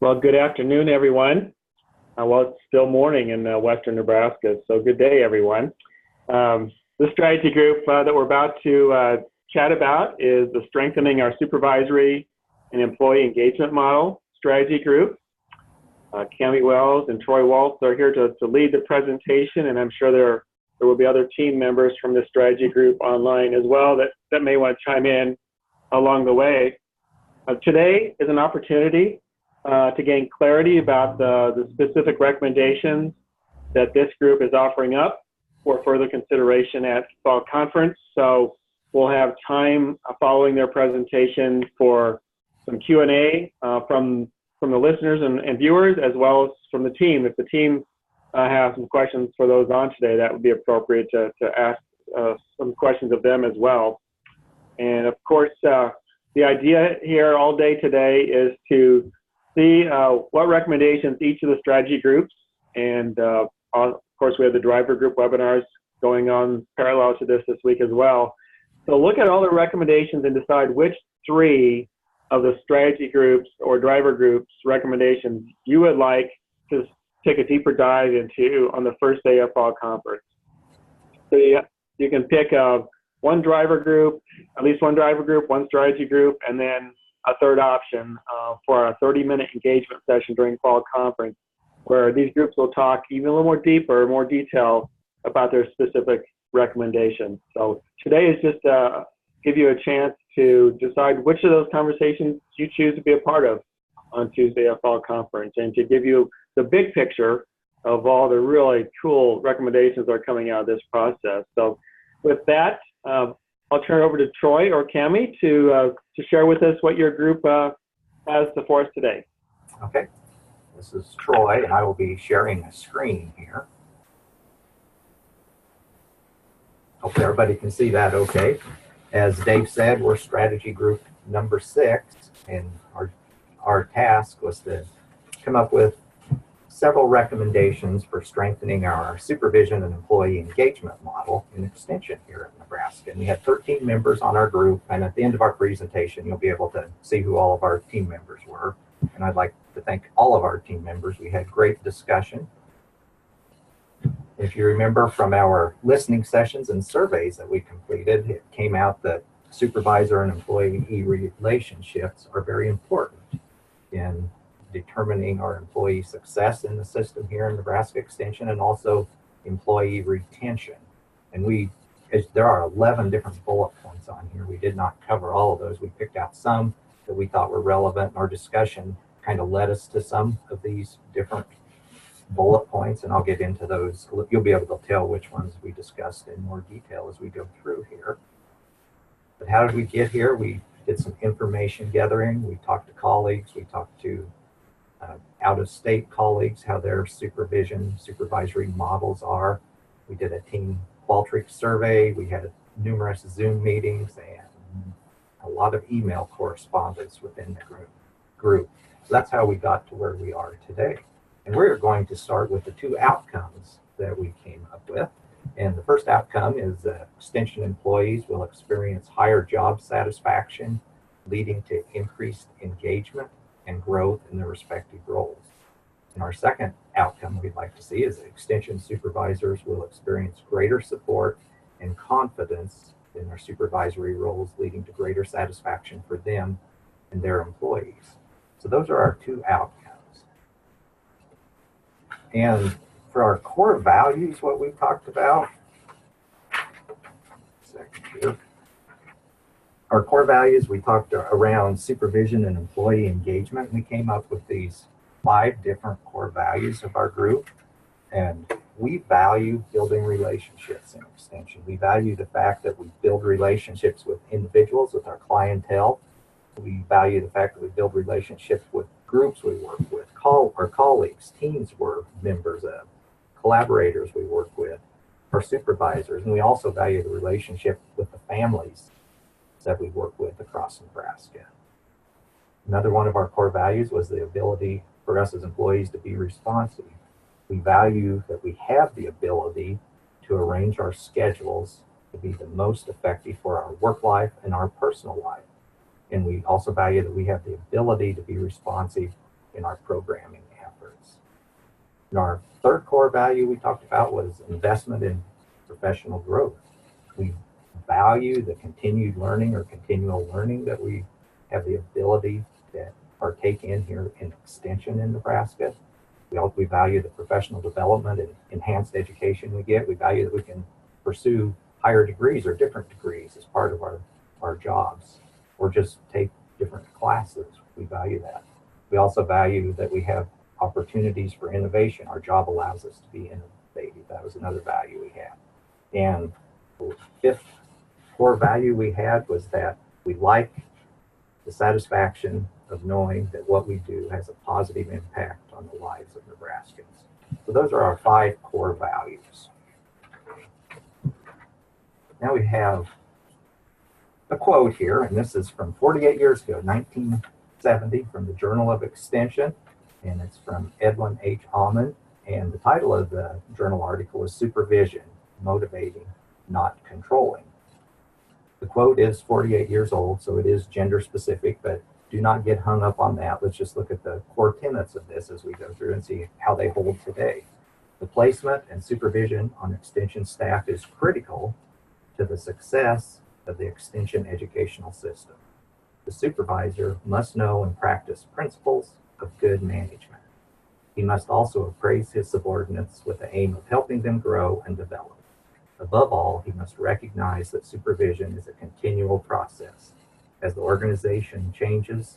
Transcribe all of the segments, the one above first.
Well, good afternoon, everyone. Well, it's still morning in western Nebraska, so good day, everyone. The strategy group that we're about to chat about is the Strengthening Our Supervisory and Employee Engagement Model strategy group. Cami Wells and Troy Waltz are here to lead the presentation, and I'm sure there will be other team members from the strategy group online as well that may want to chime in along the way. Today is an opportunity to gain clarity about the specific recommendations that this group is offering up for further consideration at fall conference. So we'll have time following their presentation for some Q&A from the listeners and viewers, as well as from the team. If the team has some questions for those on today, that would be appropriate to ask some questions of them as well. And of course, the idea here all day today is to see what recommendations each of the strategy groups, and of course we have the driver group webinars going on parallel to this week as well. So look at all the recommendations and decide which three of the strategy groups or driver groups recommendations you would like to take a deeper dive into on the first day of fall conference. So you can pick one driver group, at least one driver group, one strategy group, and then a third option for a 30-minute engagement session during fall conference, where these groups will talk even a little more deeper, more detail about their specific recommendations. So today is just give you a chance to decide which of those conversations you choose to be a part of on Tuesday at fall conference, and to give you the big picture of all the really cool recommendations that are coming out of this process. So with that, I'll turn it over to Troy or Cami to share with us what your group has for us today. Okay, this is Troy, and I will be sharing a screen here. Hopefully everybody can see that okay. As Dave said, we're strategy group number 6, and our task was to come up with several recommendations for strengthening our supervision and employee engagement model in extension here in Nebraska. And we had 13 members on our group, and at the end of our presentation, you'll be able to see who all of our team members were. And I'd like to thank all of our team members. We had great discussion. If you remember from our listening sessions and surveys that we completed, it came out that supervisor and employee relationships are very important in determining our employee success in the system here in Nebraska Extension, and also employee retention. And there are 11 different bullet points on here. We did not cover all of those. We picked out some that we thought were relevant. Our discussion kind of led us to some of these different bullet points, and I'll get into those. You'll be able to tell which ones we discussed in more detail as we go through here. But how did we get here? We did some information gathering. We talked to colleagues. We talked to out-of-state colleagues, how their supervisory models are. We did a team Qualtrics survey. We had numerous Zoom meetings and a lot of email correspondence within the group. So that's how we got to where we are today. And we're going to start with the 2 outcomes that we came up with. And the first outcome is that extension employees will experience higher job satisfaction, leading to increased engagement and growth in their respective roles. And our second outcome we'd like to see is that extension supervisors will experience greater support and confidence in their supervisory roles, leading to greater satisfaction for them and their employees. So those are our 2 outcomes. And for our core values, what we talked about, our core values, we talked around supervision and employee engagement. We came up with these 5 different core values of our group. And we value building relationships in extension. We value the fact that we build relationships with individuals, with our clientele. We value the fact that we build relationships with groups we work with, our colleagues, teams we're members of, collaborators we work with, our supervisors. And we also value the relationship with the families that we work with across Nebraska. Another one of our core values was the ability for us as employees to be responsive. We value that we have the ability to arrange our schedules to be the most effective for our work life and our personal life. And we also value that we have the ability to be responsive in our programming efforts. And our third core value we talked about was investment in professional growth. We value the continued learning or continual learning that we have the ability to partake in here in Extension in Nebraska. We value the professional development and enhanced education we get. We value that we can pursue higher degrees or different degrees as part of our jobs, or just take different classes. We value that. We also value that we have opportunities for innovation. Our job allows us to be innovative. That was another value we had. And the fifth core value we had was that we like the satisfaction of knowing that what we do has a positive impact on the lives of Nebraskans. So those are our 5 core values. Now we have a quote here, and this is from 48 years ago, 1970, from the Journal of Extension, and it's from Edwin H. Almond, and the title of the journal article is Supervision, Motivating, Not Controlling. The quote is 48 years old, so it is gender specific, but do not get hung up on that. Let's just look at the core tenets of this as we go through and see how they hold today. The placement and supervision on Extension staff is critical to the success of the Extension educational system. The supervisor must know and practice principles of good management. He must also appraise his subordinates with the aim of helping them grow and develop. Above all, he must recognize that supervision is a continual process. As the organization changes,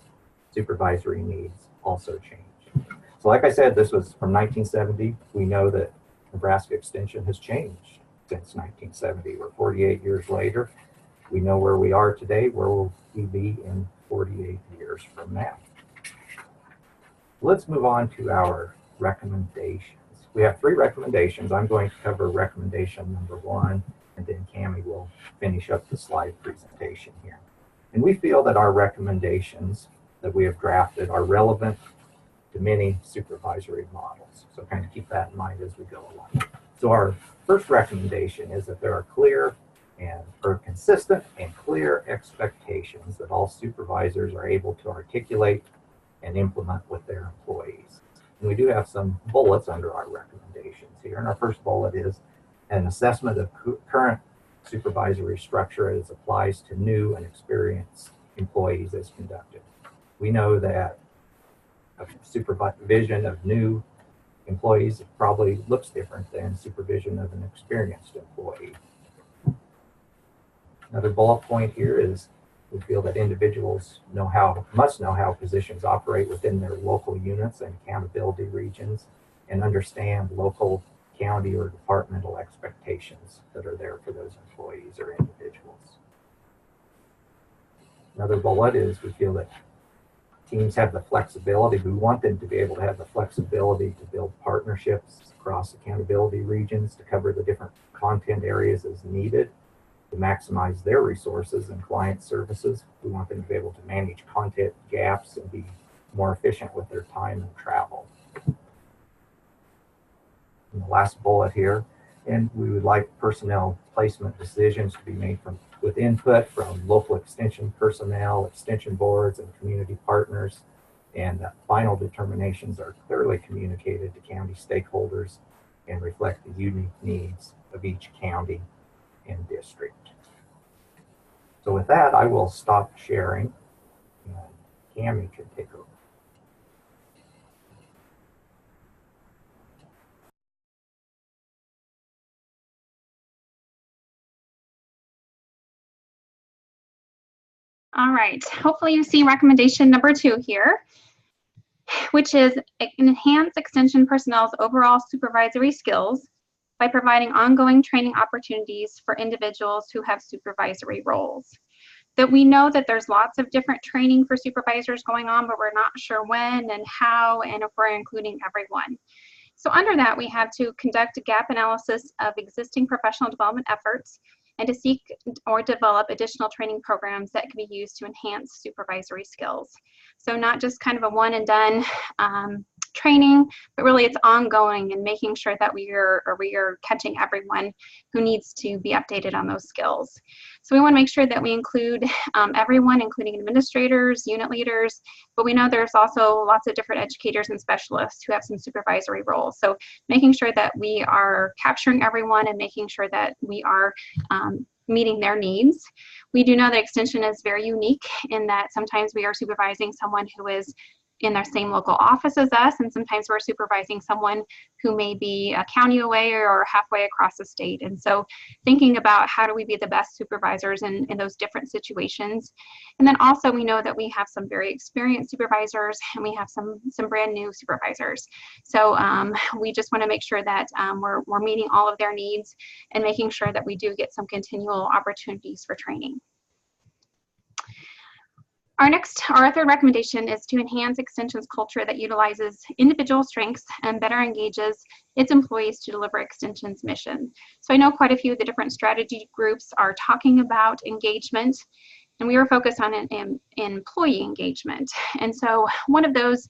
supervisory needs also change. So like I said, this was from 1970. We know that Nebraska Extension has changed since 1970. We're 48 years later. We know where we are today. Where will we be in 48 years from now? Let's move on to our recommendations. We have 3 recommendations. I'm going to cover recommendation number 1, and then Cammie will finish up the slide presentation here. And we feel that our recommendations that we have drafted are relevant to many supervisory models. So kind of keep that in mind as we go along. So our first recommendation is that there are consistent and clear expectations that all supervisors are able to articulate and implement with their employees. And we do have some bullets under our recommendations here. And our first bullet is an assessment of current supervisory structure as applies to new and experienced employees is conducted. We know that a supervision of new employees probably looks different than supervision of an experienced employee. Another bullet point here is we feel that individuals must know how positions operate within their local units and accountability regions, and understand local, county, or departmental expectations that are there for those employees or individuals. Another bullet is we feel that teams have the flexibility. We want them to be able to have the flexibility to build partnerships across accountability regions to cover the different content areas as needed, to maximize their resources and client services. We want them to be able to manage content gaps and be more efficient with their time and travel. And the last bullet here, and we would like personnel placement decisions to be made with input from local extension personnel, extension boards, and community partners, and that final determinations are clearly communicated to county stakeholders and reflect the unique needs of each county and district. So with that, I will stop sharing, and Cammie can take over. All right, hopefully you see recommendation number 2 here, which is enhance extension personnel's overall supervisory skills by providing ongoing training opportunities for individuals who have supervisory roles. That we know that there's lots of different training for supervisors going on, but we're not sure when and how, and if we're including everyone. So under that, we have to conduct a gap analysis of existing professional development efforts and to seek or develop additional training programs that can be used to enhance supervisory skills. So not just kind of a one and done training, but really it's ongoing and making sure that we are catching everyone who needs to be updated on those skills. So we want to make sure that we include everyone, including administrators, unit leaders, but we know there's also lots of different educators and specialists who have some supervisory roles. So making sure that we are capturing everyone and making sure that we are meeting their needs. We do know that extension is very unique in that sometimes we are supervising someone who is in their same local office as us, and sometimes we're supervising someone who may be a county away or halfway across the state. And so thinking about how do we be the best supervisors in those different situations. And then also we know that we have some very experienced supervisors and we have some brand new supervisors. So we just want to make sure that we're meeting all of their needs and making sure that we do get some continual opportunities for training. Our third recommendation is to enhance Extension's culture that utilizes individual strengths and better engages its employees to deliver Extension's mission. So I know quite a few of the different strategy groups are talking about engagement, and we were focused on employee engagement. And so one of those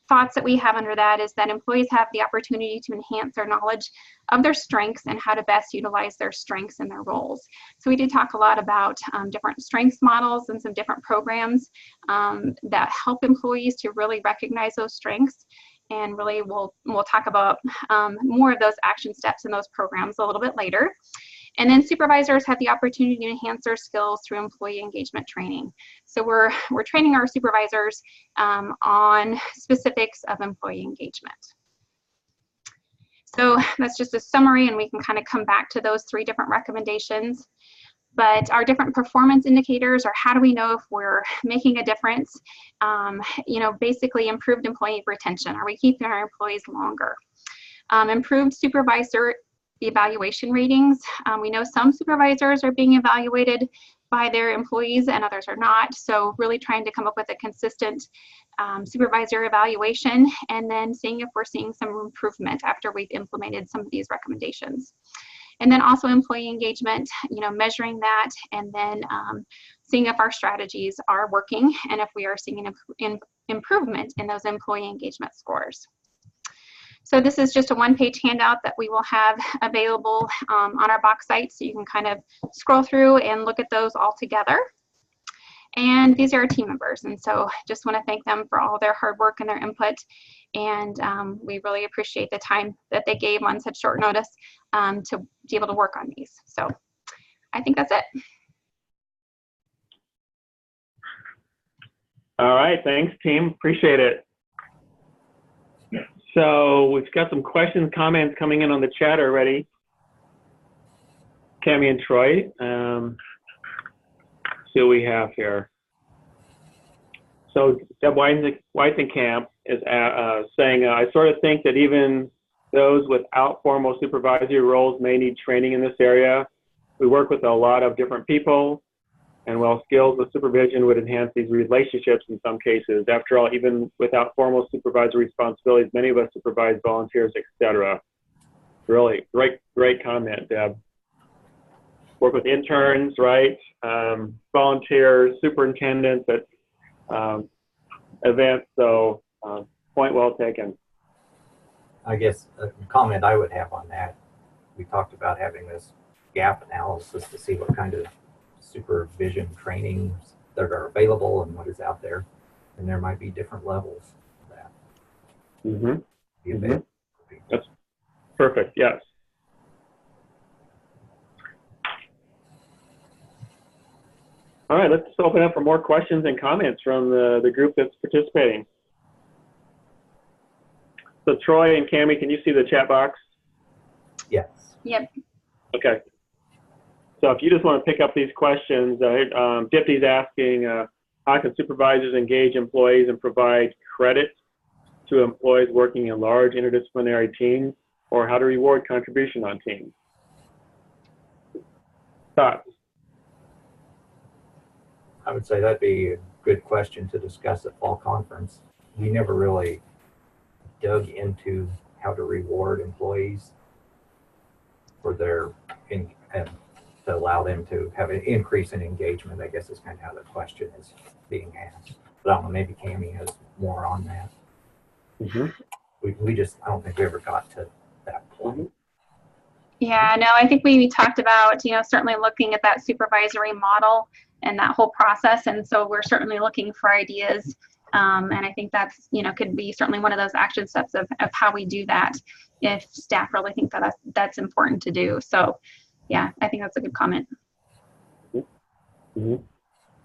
thoughts that we have under that is that employees have the opportunity to enhance their knowledge of their strengths and how to best utilize their strengths in their roles. So we did talk a lot about different strengths models and some different programs that help employees to really recognize those strengths. And really we'll talk about more of those action steps in those programs a little bit later. And then supervisors have the opportunity to enhance their skills through employee engagement training. So we're training our supervisors on specifics of employee engagement. So that's just a summary, and we can kind of come back to those three different recommendations. But our different performance indicators, or how do we know if we're making a difference? Basically improved employee retention. Are we keeping our employees longer? Improved supervisor evaluation ratings. We know some supervisors are being evaluated by their employees and others are not. So really trying to come up with a consistent supervisor evaluation, and then seeing if we're seeing some improvement after we've implemented some of these recommendations. And then also employee engagement, measuring that, and then seeing if our strategies are working and if we are seeing an improvement in those employee engagement scores. So this is just a one-page handout that we will have available on our box site, so you can kind of scroll through and look at those all together. And these are our team members, and so just want to thank them for all their hard work and their input, and we really appreciate the time that they gave on such short notice to be able to work on these. So I think that's it. All right, thanks team, appreciate it. So we've got some questions, comments coming in on the chat already. Cami and Troy, see what we have here. So Deb Weisenkamp is saying, I sort of think that even those without formal supervisory roles may need training in this area. We work with a lot of different people, and while skills with supervision would enhance these relationships in some cases, after all, even without formal supervisory responsibilities, many of us supervise volunteers, etc. Really great comment, Deb. Work with interns, right? Volunteers, superintendents at events. So point well taken. I guess a comment I would have on that, we talked about having this gap analysis to see what kind of supervision trainings that are available and what is out there, and there might be different levels of that. That's perfect. Yes. All right, let's open up for more questions and comments from the group that's participating. So Troy and Cami, can you see the chat box? Yes. Yep. Okay. So if you just want to pick up these questions, Dipty's asking, how can supervisors engage employees and provide credit to employees working in large interdisciplinary teams, or how to reward contribution on teams? Thoughts? I would say that'd be a good question to discuss at fall conference. We never really dug into how to reward employees for their to allow them to have an increase in engagement, I guess is kind of how the question is being asked. But I don't know, maybe Cami has more on that. Mm-hmm. I don't think we ever got to that point. Mm-hmm. Yeah, no, I think we talked about, certainly looking at that supervisory model and that whole process. And so we're certainly looking for ideas. And I think that's, could be certainly one of those action steps of how we do that if staff really think that that's important to do. So yeah, I think that's a good comment. Mm-hmm.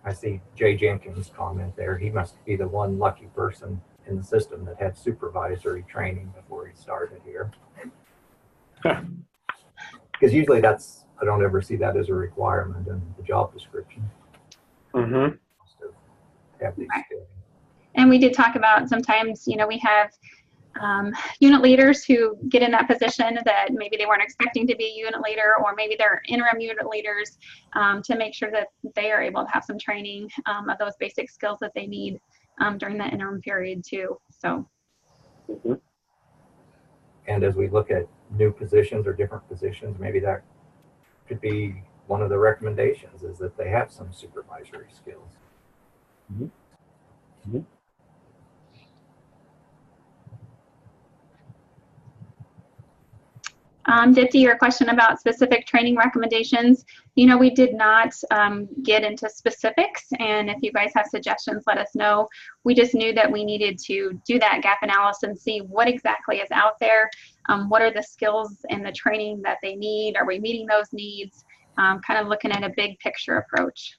I see Jay Jenkins' comment there. He must be the one lucky person in the system that had supervisory training before he started here. Because usually I don't ever see that as a requirement in the job description. Mm-hmm. Have these skills. And we did talk about sometimes, we have unit leaders who get in that position that maybe they weren't expecting to be a unit leader, or maybe they're interim unit leaders, to make sure that they are able to have some training of those basic skills that they need during that interim period too. So. Mm-hmm. And as we look at new positions or different positions, maybe that could be one of the recommendations, is that they have some supervisory skills. Mm-hmm. Mm-hmm. Dipti, your question about specific training recommendations, we did not get into specifics, and if you guys have suggestions, let us know. We just knew that we needed to do that gap analysis and see what exactly is out there, what are the skills and the training that they need, are we meeting those needs, kind of looking at a big picture approach.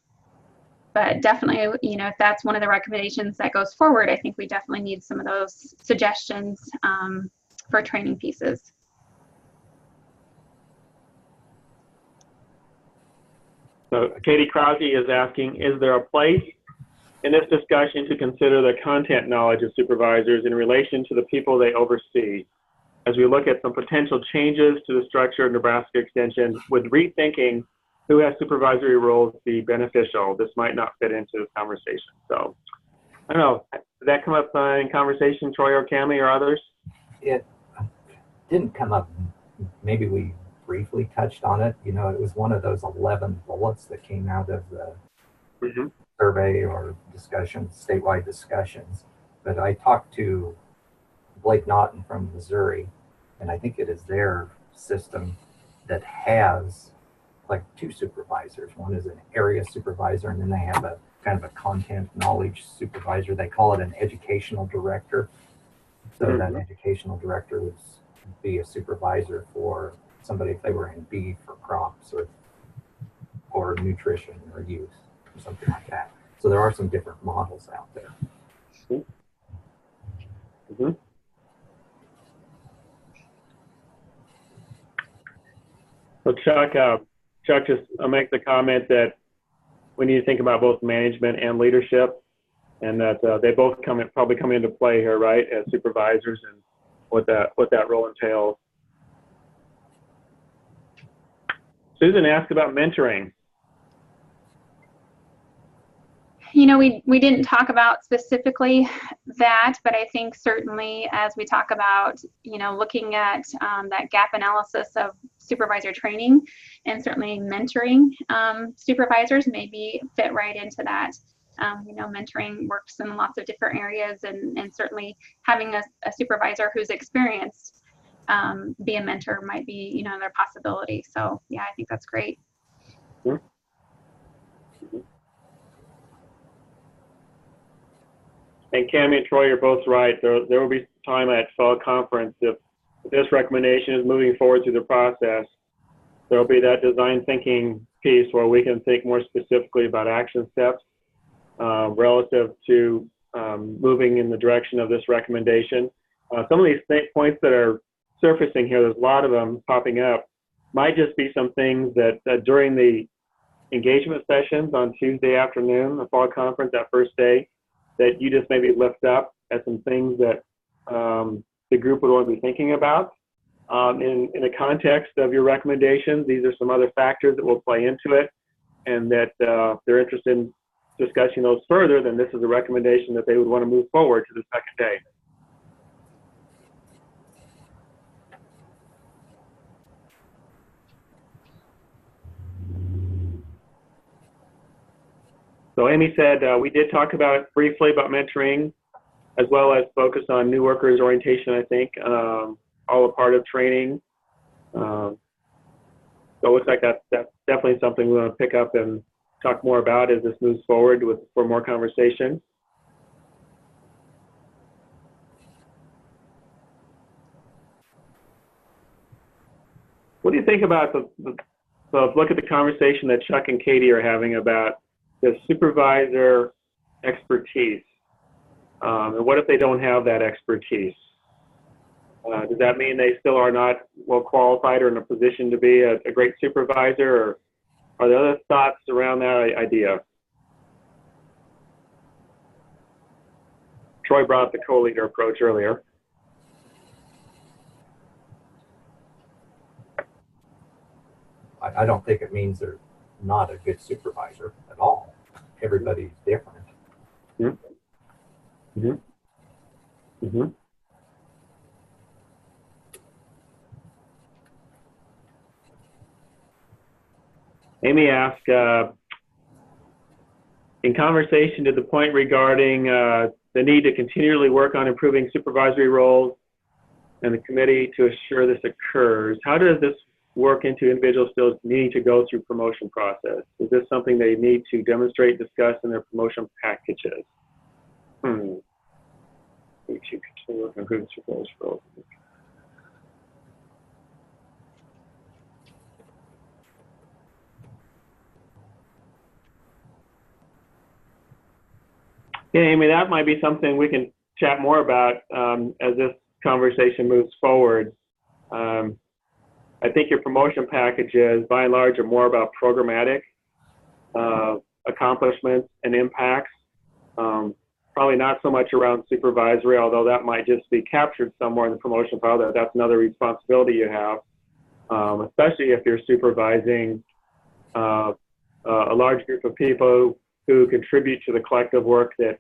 But definitely, if that's one of the recommendations that goes forward, I think we definitely need some of those suggestions for training pieces. So Katie Krause is asking, is there a place in this discussion to consider the content knowledge of supervisors in relation to the people they oversee? As we look at some potential changes to the structure of Nebraska Extension, would rethinking who has supervisory roles be beneficial? This might not fit into this conversation. So I don't know, did that come up in conversation, Troy or Cami or others? It didn't come up. Maybe we briefly touched on it. It was one of those 11 bullets that came out of the Mm-hmm. survey or discussions, statewide discussions. But I talked to Blake Naughton from Missouri, and I think it is their system that has like 2 supervisors. One is an area supervisor, and then they have a kind of a content knowledge supervisor. They call it an educational director. So Mm-hmm. that educational director would be a supervisor for somebody if they were in beef or crops or nutrition or youth or something like that. So there are some different models out there. Mm-hmm. So Chuck just make the comment that we need to think about both management and leadership, and that they both probably come into play here, right, as supervisors, and what that role entails. Susan asked about mentoring. We didn't talk about specifically that, but I think certainly as we talk about, looking at that gap analysis of supervisor training, and certainly mentoring supervisors maybe fit right into that. Mentoring works in lots of different areas, and certainly having a supervisor who's experienced be a mentor might be, another possibility. So yeah, I think that's great. Mm-hmm. And Cami and Troy are both right. There will be time at fall conference if this recommendation is moving forward through the process. There will be that design thinking piece where we can think more specifically about action steps relative to moving in the direction of this recommendation. Some of these points that are surfacing here, there's a lot of them popping up, might just be some things that during the engagement sessions on Tuesday afternoon, the fall conference, that first day, that you just maybe lift up as some things that the group would want to be thinking about. In the context of your recommendations, these are some other factors that will play into it, and that if they're interested in discussing those further, then this is a recommendation that they would want to move forward to the second day. So Amy said, we did talk briefly about mentoring. as well as focus on new workers orientation, I think, all a part of training. So it looks like that's definitely something we want to pick up and talk more about as this moves forward for more conversation. What do you think about so look at the conversation that Chuck and Katie are having about the supervisor expertise? And what if they don't have that expertise? Does that mean they still are not well qualified or in a position to be a great supervisor? Or are there other thoughts around that idea? Troy brought up the co-leader approach earlier. I don't think it means they're not a good supervisor at all. Everybody's different. Mm-hmm. Mm-hmm. Mm-hmm. Amy asked, in conversation to the point regarding the need to continually work on improving supervisory roles and the committee to assure this occurs, how does this work into individuals still needing to go through promotion process? Is this something they need to demonstrate, discuss in their promotion packages? We should continue working on improving supervisory roles. Yeah, Amy, that might be something we can chat more about as this conversation moves forward. I think your promotion packages, by and large, are more about programmatic accomplishments and impacts. Probably not so much around supervisory, although that might just be captured somewhere in the promotion file. That's another responsibility you have, especially if you're supervising a large group of people who contribute to the collective work that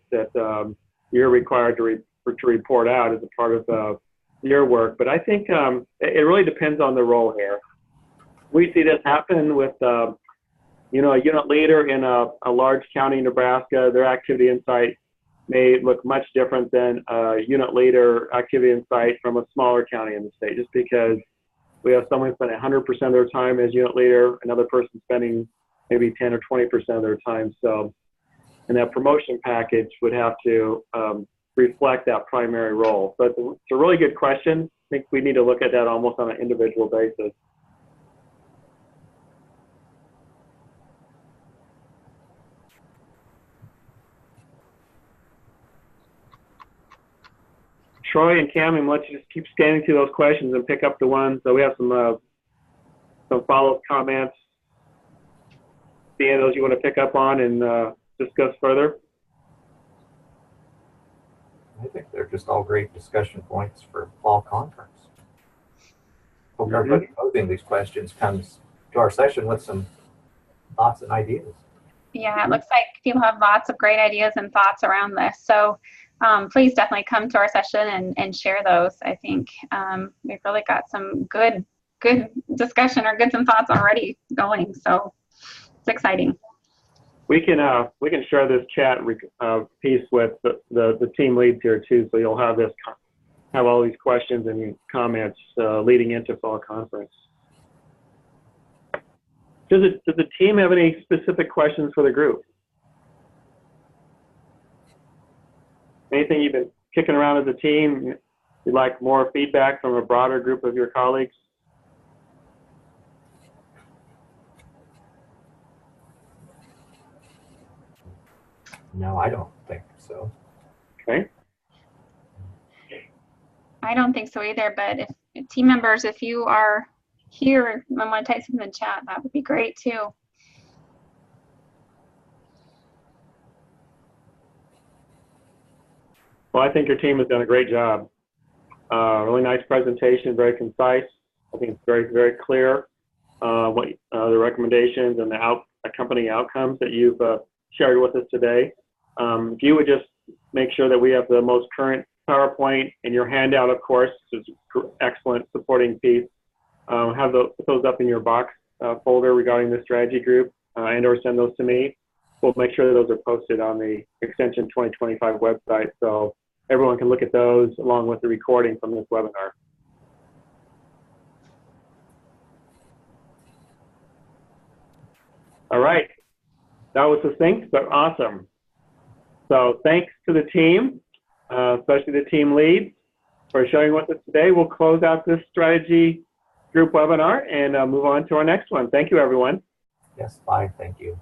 you're required to report out as a part of your work. But I think it really depends on the role here. We see this happen with, a unit leader in a large county in Nebraska. Their activity insight may look much different than a unit leader activity insight from a smaller county in the state, just because we have someone spending 100% of their time as unit leader, another person spending maybe 10 or 20% of their time. So, and that promotion package would have to reflect that primary role. But it's a really good question. I think we need to look at that almost on an individual basis. Troy and Cam, I'm going to let you just keep scanning through those questions and pick up the ones. So we have some follow-up comments. Any of those you want to pick up on and discuss further? I think they're just all great discussion points for fall conference. Hope everybody posing these questions comes to our session with some thoughts and ideas. Yeah, it looks like people have lots of great ideas and thoughts around this. So please definitely come to our session and share those. I think we've really got some good discussion or some thoughts already going. So it's exciting. We can share this chat piece with the team leads here too, so you'll have all these questions and comments leading into fall conference. Does the team have any specific questions for the group? Anything you've been kicking around as a team? You'd like more feedback from a broader group of your colleagues? No, I don't think so. Okay. I don't think so either, but if team members, if you are here and want to type something in the chat, that would be great too. Well, I think your team has done a great job. Really nice presentation, very concise. I think it's very, very clear what the recommendations and the accompanying outcomes that you've shared with us today. If you would just make sure that we have the most current PowerPoint in your handout, of course, which is an excellent supporting piece. Have those up in your box folder regarding the strategy group and or send those to me. We'll make sure that those are posted on the Extension 2025 website so everyone can look at those along with the recording from this webinar. All right, that was succinct, but awesome. So thanks to the team, especially the team leads, for sharing with us today. We'll close out this strategy group webinar and move on to our next one. Thank you, everyone. Yes, bye. Thank you.